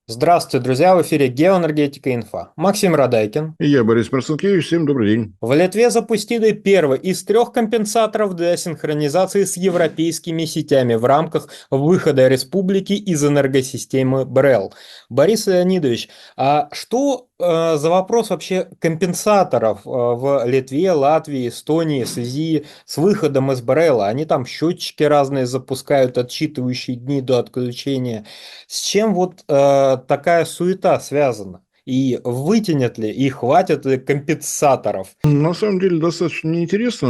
Здравствуйте, друзья! В эфире «Геоэнергетика инфа». Максим Радайкин. И я, Борис Марцинкевич, всем добрый день. В Литве запустили первый из трех компенсаторов для синхронизации с европейскими сетями в рамках выхода республики из энергосистемы БРЭЛ. Борис Леонидович, а что за вопрос вообще компенсаторов в Литве, Латвии, Эстонии в связи с выходом из БРЭЛа? Они там счетчики разные запускают, отсчитывающие дни до отключения. С чем вот такая суета связана? И вытянет ли, и хватит ли компенсаторов? На самом деле достаточно неинтересно.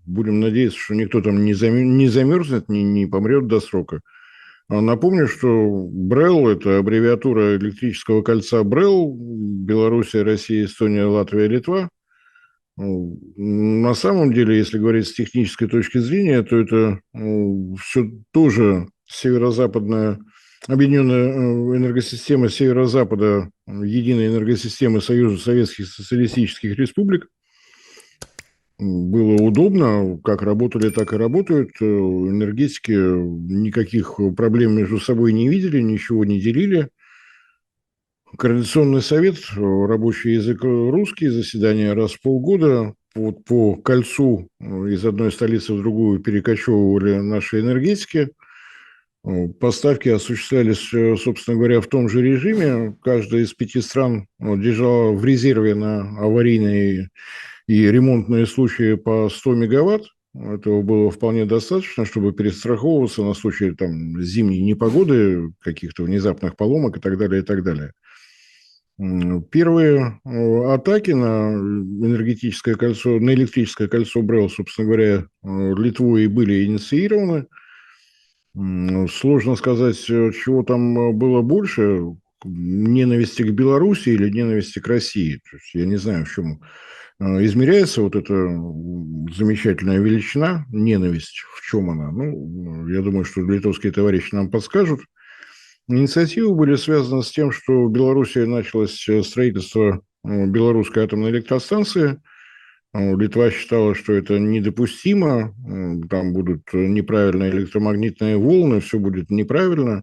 Будем надеяться, что никто там не замерзнет, не помрет до срока. Напомню, что БРЭЛ – это аббревиатура электрического кольца БРЭЛ, Белоруссия, Россия, Эстония, Латвия, Литва. На самом деле, если говорить с технической точки зрения, то это все тоже северо-западная объединенная энергосистема северо-запада, единой энергосистемы Союза Советских Социалистических Республик. Было удобно, как работали, так и работают. Энергетики никаких проблем между собой не видели, ничего не делили. Координационный совет, рабочий язык русский, заседание раз в полгода. Вот по кольцу из одной столицы в другую перекочевывали наши энергетики. Поставки осуществлялись, собственно говоря, в том же режиме. Каждая из 5 стран держала в резерве на аварийные и ремонтные случаи по 100 мегаватт. Этого было вполне достаточно, чтобы перестраховываться на случай там, зимней непогоды, каких-то внезапных поломок и так далее, и так далее. Первые атаки на энергетическое кольцо, на электрическое кольцо БРЭЛ, собственно говоря, Литвой были инициированы. Сложно сказать, чего там было больше, ненависти к Беларуси или ненависти к России. То есть я не знаю, в чем измеряется вот эта замечательная величина, ненависть, в чем она. Ну, я думаю, что литовские товарищи нам подскажут. Инициативы были связаны с тем, что в Беларуси началось строительство белорусской атомной электростанции. Литва считала, что это недопустимо, там будут неправильные электромагнитные волны, все будет неправильно.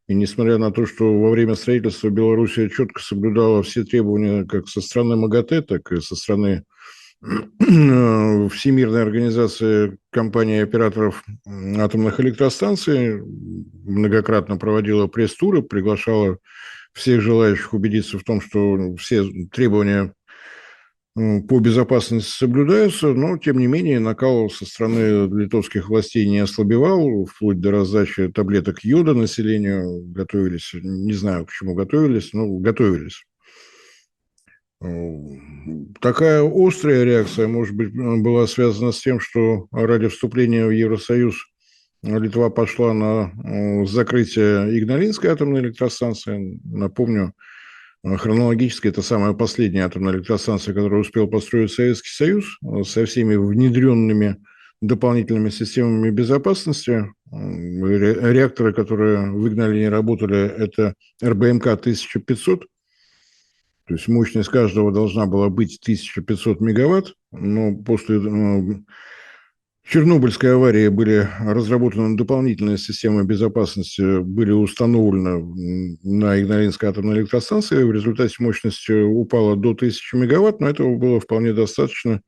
И несмотря на то, что во время строительства Белоруссия четко соблюдала все требования как со стороны МАГАТЭ, так и со стороны Всемирной организации компаний и операторов атомных электростанций, многократно проводила пресс-туры, приглашала всех желающих убедиться в том, что все требования по безопасности соблюдаются, но, тем не менее, накал со стороны литовских властей не ослабевал, вплоть до раздачи таблеток йода населению готовились. Не знаю, к чему готовились, но готовились. Такая острая реакция, может быть, была связана с тем, что ради вступления в Евросоюз Литва пошла на закрытие Игналинской атомной электростанции. Напомню, хронологически это самая последняя атомная электростанция, которую успел построить Советский Союз, со всеми внедренными дополнительными системами безопасности. Реакторы, которые в Игналине работали, это РБМК-1500. То есть мощность каждого должна была быть 1500 мегаватт, но после Чернобыльской аварии были разработаны дополнительные системы безопасности, были установлены на Игналинской атомной электростанции. В результате мощность упала до 1000 мегаватт, но этого было вполне достаточно,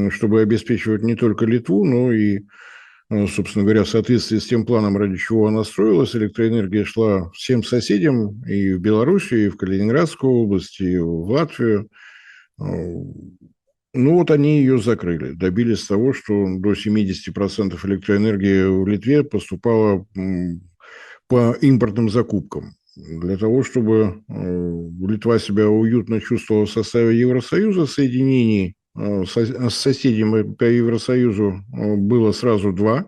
чтобы обеспечивать не только Литву, но и, собственно говоря, в соответствии с тем планом, ради чего она строилась, электроэнергия шла всем соседям и в Белоруссию, и в Калининградскую область, и в Латвию. Ну, вот они ее закрыли, добились того, что до 70% электроэнергии в Литве поступало по импортным закупкам. Для того, чтобы Литва себя уютно чувствовала в составе Евросоюза, соединений с соседями по Евросоюзу было сразу два.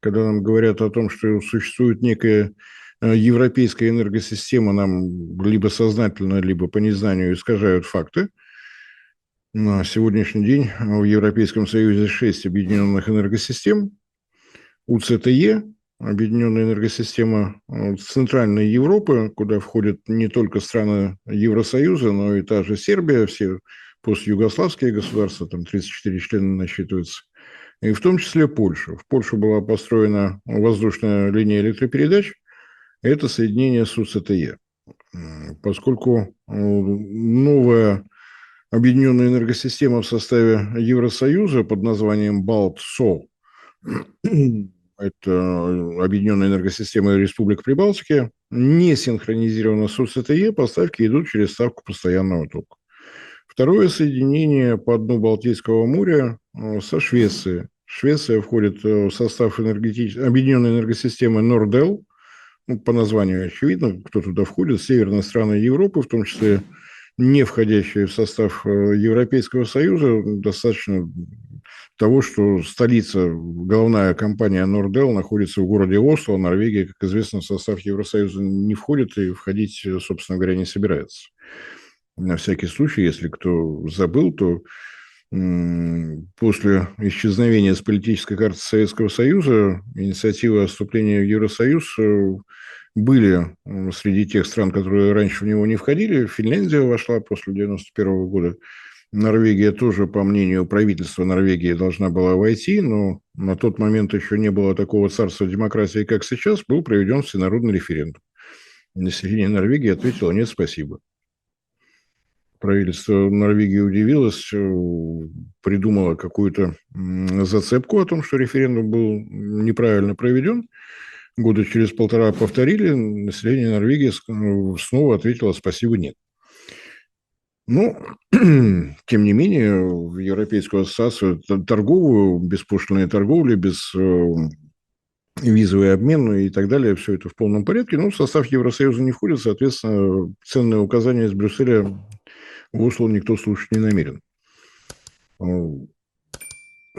Когда нам говорят о том, что существует некая европейская энергосистема, нам либо сознательно, либо по незнанию искажают факты. На сегодняшний день в Европейском Союзе 6 объединенных энергосистем. УЦТЕ, объединенная энергосистема Центральной Европы, куда входят не только страны Евросоюза, но и та же Сербия, все постюгославские государства, там 34 члена насчитывается, и в том числе Польша. В Польше была построена воздушная линия электропередач, это соединение с УЦТЕ. Поскольку новая объединенная энергосистема в составе Евросоюза под названием БАЛТ-СО, это объединенная энергосистема Республик Прибалтики, не синхронизирована с УЦТЕ, поставки идут через ставку постоянного тока. Второе соединение по дну Балтийского моря со Швецией. Швеция входит в состав объединенной энергосистемы Нордел. Ну, по названию очевидно, кто туда входит. Северные страны Европы, в том числе не входящие в состав Европейского Союза. Достаточно того, что столица, головная компания Нордел находится в городе Осло, Норвегия, как известно, в состав Евросоюза не входит и входить, собственно говоря, не собирается. На всякий случай, если кто забыл, то после исчезновения с политической карты Советского Союза инициативы о вступлении в Евросоюз были среди тех стран, которые раньше в него не входили. Финляндия вошла после 1991 года. Норвегия тоже, по мнению правительства Норвегии, должна была войти, но на тот момент еще не было такого царства демократии, как сейчас. Был проведен всенародный референдум. Население Норвегии ответило: нет, спасибо. Правительство Норвегии удивилось, придумало какую-то зацепку о том, что референдум был неправильно проведен. Года через полтора повторили, население Норвегии снова ответило: спасибо, нет. Но, тем не менее, в Европейскую ассоциацию торговую, беспошлинной торговли, без визовый обмен и так далее, все это в полном порядке. Но в состав Евросоюза не входит, соответственно, ценные указания из Брюсселя в Осло никто слушать не намерен.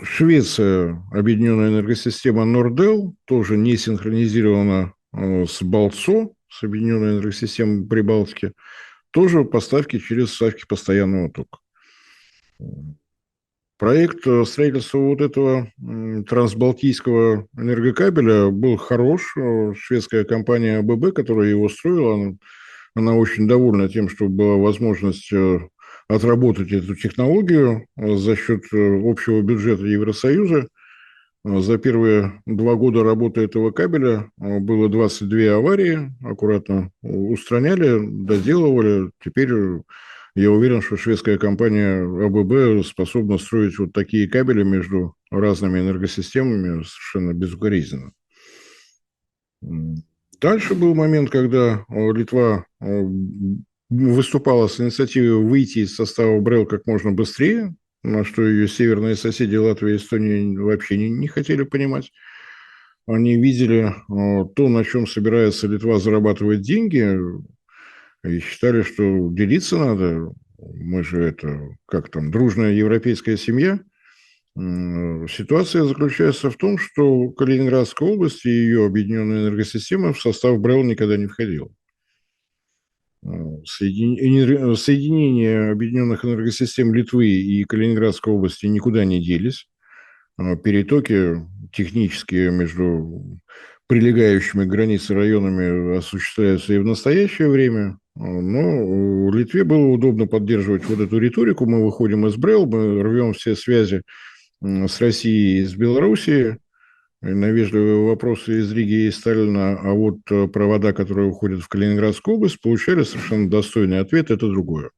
Швеция, объединенная энергосистема Нордел, тоже не синхронизирована с БАЛТСО, с объединенной энергосистемой Прибалтики, тоже поставки через ставки постоянного тока. Проект строительства вот этого трансбалтийского энергокабеля был хорош. Шведская компания АББ, которая его строила, она очень довольна тем, что была возможность отработать эту технологию за счет общего бюджета Евросоюза. За первые 2 года работы этого кабеля было 22 аварии, аккуратно устраняли, доделывали. Теперь я уверен, что шведская компания АББ способна строить вот такие кабели между разными энергосистемами совершенно безукоризненно. Дальше был момент, когда Литва выступала с инициативой выйти из состава БРЭЛ как можно быстрее, на что ее северные соседи Латвия и Эстония вообще не хотели понимать. Они видели то, на чем собирается Литва зарабатывать деньги, и считали, что делиться надо. Мы же это, как там, дружная европейская семья. Ситуация заключается в том, что Калининградская область и ее объединенная энергосистема в состав БРЭЛ никогда не входила. Соединение объединенных энергосистем Литвы и Калининградской области никуда не делись. Перетоки технические между прилегающими к границе районами осуществляются и в настоящее время. Но Литве было удобно поддерживать вот эту риторику. Мы выходим из БРЭЛ, мы рвем все связи с Россией и с Белоруссией. На вежливые вопросы из Риги и Сталина, а вот провода, которые уходят в Калининградскую область, получали совершенно достойный ответ, это другое.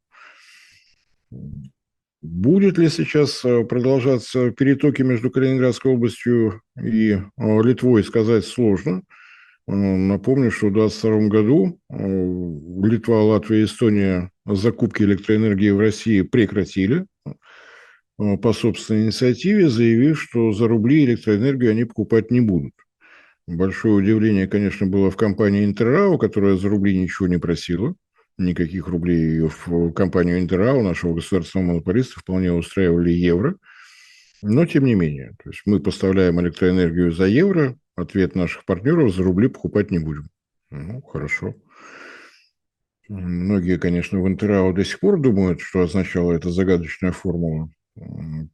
Будет ли сейчас продолжаться перетоки между Калининградской областью и Литвой, сказать сложно. Напомню, что в 2022 году Литва, Латвия и Эстония закупки электроэнергии в России прекратили по собственной инициативе, заявив, что за рубли электроэнергию они покупать не будут. Большое удивление, конечно, было в компании «Интеррау», которая за рубли ничего не просила. Никаких рублей в компанию «Интеррау», нашего государственного монополиста, вполне устраивали евро. Но, тем не менее, то есть мы поставляем электроэнергию за евро, ответ наших партнеров: за рубли покупать не будем. Ну, хорошо. Многие, конечно, в «Интеррау» до сих пор думают, что означала эта загадочная формула.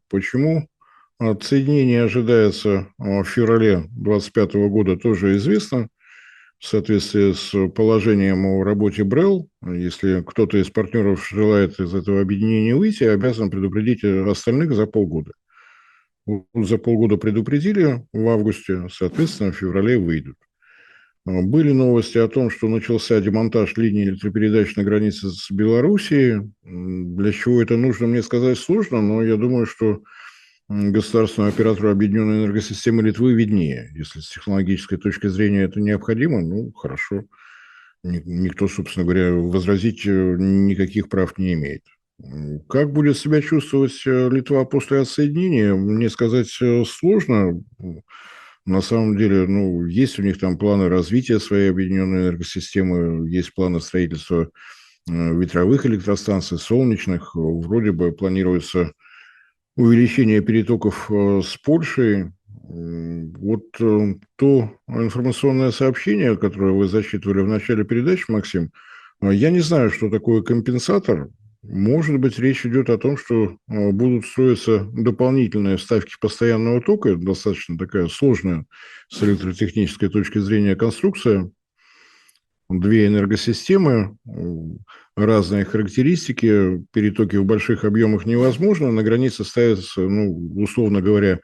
Почему отсоединение ожидается в феврале 2025 года, тоже известно. В соответствии с положением о работе БРЭЛ, если кто-то из партнеров желает из этого объединения выйти, обязан предупредить остальных за полгода. За полгода предупредили в августе, соответственно, в феврале выйдут. Были новости о том, что начался демонтаж линии электропередач на границе с Белоруссией. Для чего это нужно, мне сказать сложно, но я думаю, что государственному оператору Объединенной энергосистемы Литвы виднее. Если с технологической точки зрения это необходимо, ну, хорошо. Никто, собственно говоря, возразить никаких прав не имеет. Как будет себя чувствовать Литва после отсоединения, мне сказать сложно. На самом деле, ну, есть у них там планы развития своей объединенной энергосистемы, есть планы строительства ветровых электростанций, солнечных. Вроде бы планируется увеличение перетоков с Польшей. Вот то информационное сообщение, которое вы зачитывали в начале передачи, Максим, я не знаю, что такое компенсатор. Может быть, речь идет о том, что будут строиться дополнительные вставки постоянного тока, достаточно такая сложная с электротехнической точки зрения конструкция, две энергосистемы, разные характеристики, перетоки в больших объемах невозможно. На границе ставится, ну, условно говоря,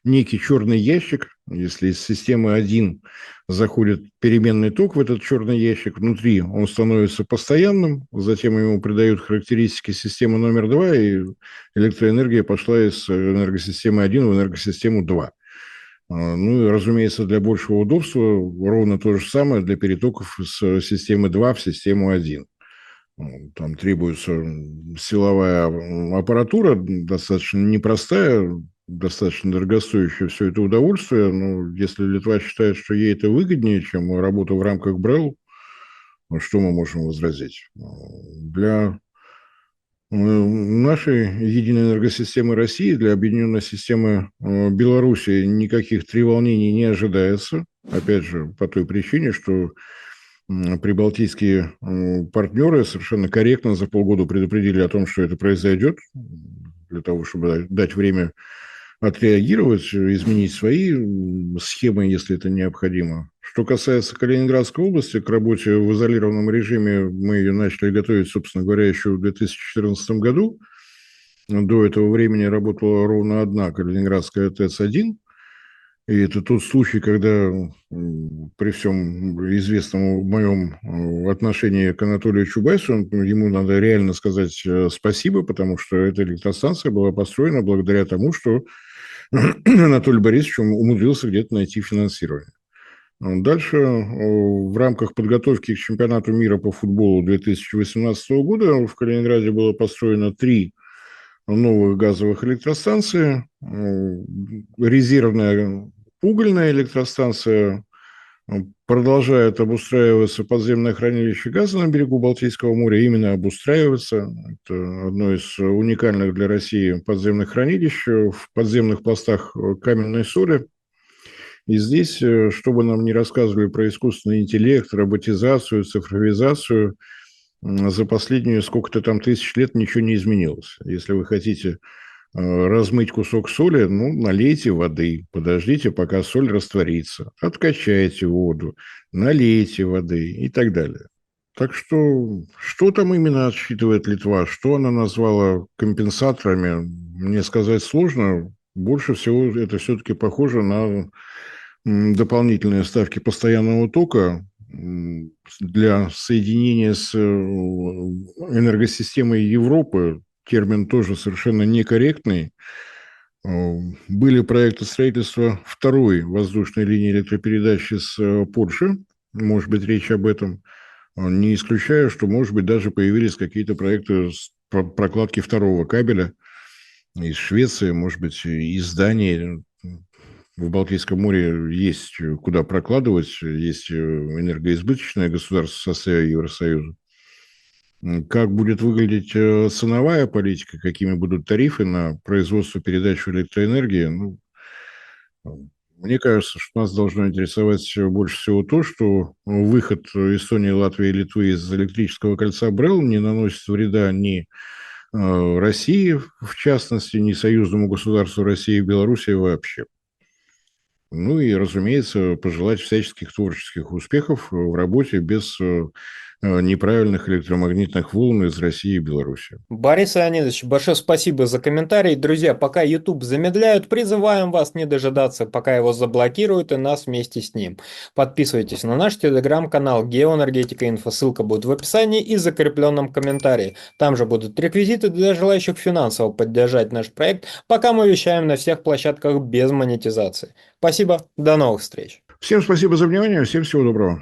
некий черный ящик. Если из системы 1 заходит переменный ток в этот черный ящик, внутри он становится постоянным, затем ему придают характеристики системы номер 2, и электроэнергия пошла из энергосистемы 1 в энергосистему 2. Ну и, разумеется, для большего удобства ровно то же самое для перетоков с системы 2 в систему 1. Там требуется силовая аппаратура, достаточно непростая, достаточно дорогостоящее все это удовольствие. Но если Литва считает, что ей это выгоднее, чем работа в рамках БРЭЛ, ну, что мы можем возразить? Для нашей единой энергосистемы России, для объединенной системы Беларуси никаких треволнений не ожидается. Опять же, по той причине, что прибалтийские партнеры совершенно корректно за полгода предупредили о том, что это произойдет, для того, чтобы дать время отреагировать, изменить свои схемы, если это необходимо. Что касается Калининградской области, к работе в изолированном режиме мы ее начали готовить, собственно говоря, еще в 2014 году. До этого времени работала ровно одна Калининградская ТЭЦ-1. И это тот случай, когда при всем известном моем отношении к Анатолию Чубайсу, ему надо реально сказать спасибо, потому что эта электростанция была построена благодаря тому, что Анатолий Борисович умудрился где-то найти финансирование. Дальше в рамках подготовки к чемпионату мира по футболу 2018 года в Калининграде было построено 3 новых газовых электростанции, резервная угольная электростанция, продолжает обустраиваться подземное хранилище газа на берегу Балтийского моря, именно обустраивается. Это одно из уникальных для России подземных хранилищ в подземных пластах каменной соли. И здесь, что бы нам ни рассказывали про искусственный интеллект, роботизацию, цифровизацию, за последние сколько-то там тысяч лет ничего не изменилось. Если вы хотите размыть кусок соли, ну, налейте воды, подождите, пока соль растворится, откачайте воду, налейте воды и так далее. Так что там именно отсчитывает Литва, что она назвала компенсаторами, мне сказать сложно. Больше всего это все-таки похоже на дополнительные ставки постоянного тока для соединения с энергосистемой Европы. Термин тоже совершенно некорректный. Были проекты строительства второй воздушной линии электропередачи с Польши. Может быть, речь об этом. Не исключаю, что, может быть, даже появились какие-то проекты прокладки второго кабеля из Швеции, может быть, из Дании. В Балтийском море есть куда прокладывать, есть энергоизбыточное государство в составе Евросоюза. Как будет выглядеть ценовая политика, какими будут тарифы на производство и передачу электроэнергии, ну, мне кажется, что нас должно интересовать больше всего то, что выход Эстонии, Латвии и Литвы из электрического кольца БРЭЛ не наносит вреда ни России, в частности, ни союзному государству России и Белоруссии вообще. Ну и, разумеется, пожелать всяческих творческих успехов в работе без неправильных электромагнитных волн из России и Беларуси. Борис Леонидович, большое спасибо за комментарий. Друзья, пока YouTube замедляют, призываем вас не дожидаться, пока его заблокируют, и нас вместе с ним. Подписывайтесь на наш телеграм-канал Геоэнергетика Инфо, ссылка будет в описании и закрепленном комментарии. Там же будут реквизиты для желающих финансово поддержать наш проект, пока мы вещаем на всех площадках без монетизации. Спасибо, до новых встреч. Всем спасибо за внимание, всем всего доброго.